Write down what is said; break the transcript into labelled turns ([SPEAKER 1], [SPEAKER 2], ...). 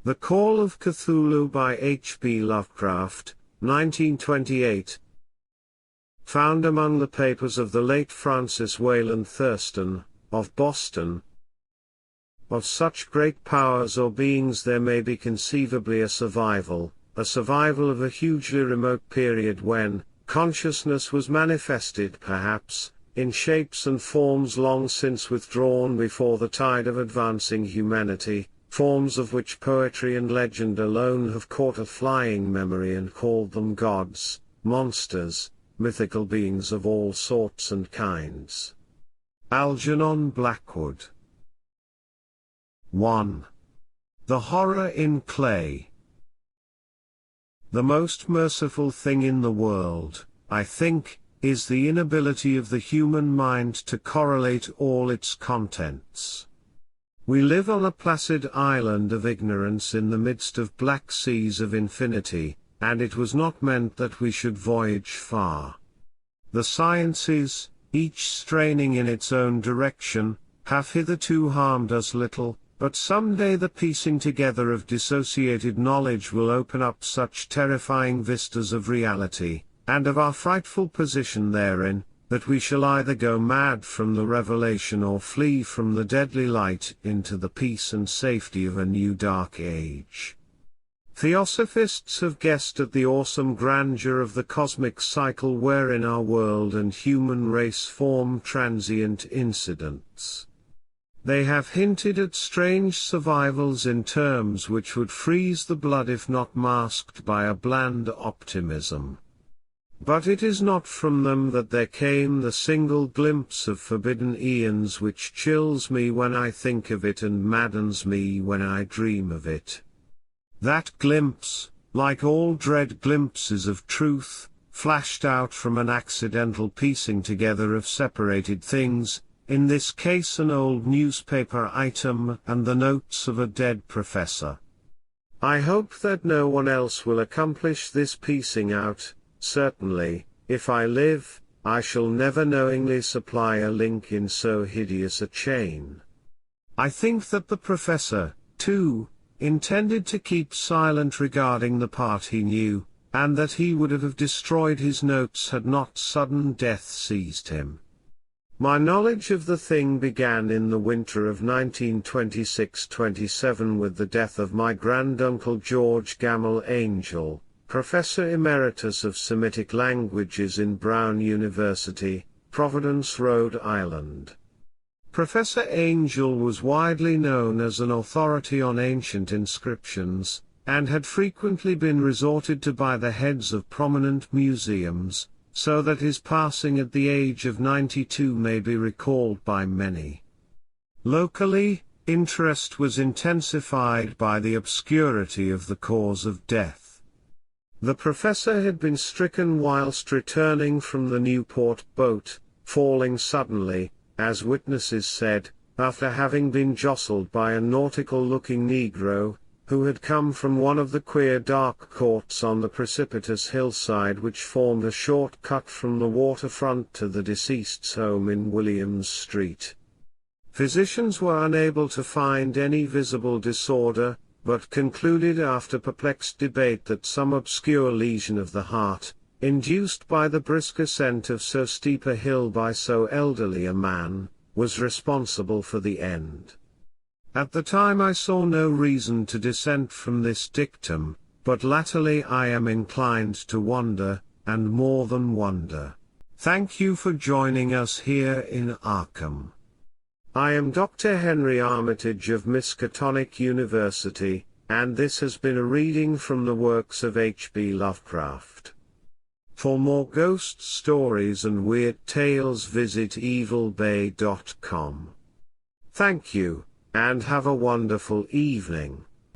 [SPEAKER 1] The Call of Cthulhu by H.P. Lovecraft, 1928. Found among the papers of the late Francis Wayland Thurston, of Boston. Of such great powers or beings there may be conceivably a survival of a hugely remote period when consciousness was manifested perhaps, in shapes and forms long since withdrawn before the tide of advancing humanity, forms of which poetry and legend alone have caught a flying memory and called them gods, monsters, mythical beings of all sorts and kinds. Algernon Blackwood. 1. The Horror in Clay. The most merciful thing in the world, I think, is the inability of the human mind to correlate all its contents. We live on a placid island of ignorance in the midst of black seas of infinity, and it was not meant that we should voyage far. The sciences, each straining in its own direction, have hitherto harmed us little, but some day the piecing together of dissociated knowledge will open up such terrifying vistas of reality, and of our frightful position therein, that we shall either go mad from the revelation or flee from the deadly light into the peace and safety of a new dark age. Theosophists have guessed at the awesome grandeur of the cosmic cycle wherein our world and human race form transient incidents. They have hinted at strange survivals in terms which would freeze the blood if not masked by a bland optimism. But it is not from them that there came the single glimpse of forbidden eons which chills me when I think of it and maddens me when I dream of it. That glimpse, like all dread glimpses of truth, flashed out from an accidental piecing together of separated things, in this case an old newspaper item and the notes of a dead professor. I hope that no one else will accomplish this piecing out. Certainly, if I live, I shall never knowingly supply a link in so hideous a chain. I think that the professor, too, intended to keep silent regarding the part he knew, and that he would have destroyed his notes had not sudden death seized him. My knowledge of the thing began in the winter of 1926-27 with the death of my granduncle George Gamble Angel, Professor Emeritus of Semitic Languages in Brown University, Providence, Rhode Island. Professor Angel was widely known as an authority on ancient inscriptions, and had frequently been resorted to by the heads of prominent museums, so that his passing at the age of 92 may be recalled by many. Locally, interest was intensified by the obscurity of the cause of death. The professor had been stricken whilst returning from the Newport boat, falling suddenly, as witnesses said, after having been jostled by a nautical-looking Negro, who had come from one of the queer dark courts on the precipitous hillside which formed a short cut from the waterfront to the deceased's home in Williams Street. Physicians were unable to find any visible disorder, but concluded after perplexed debate that some obscure lesion of the heart, induced by the brisk ascent of so steep a hill by so elderly a man, was responsible for the end. At the time I saw no reason to dissent from this dictum, but latterly I am inclined to wonder, and more than wonder. Thank you for joining us here in Arkham. I am Dr. Henry Armitage of Miskatonic University, and this has been a reading from the works of H.P. Lovecraft. For more ghost stories and weird tales visit evilbay.com. Thank you, and have a wonderful evening.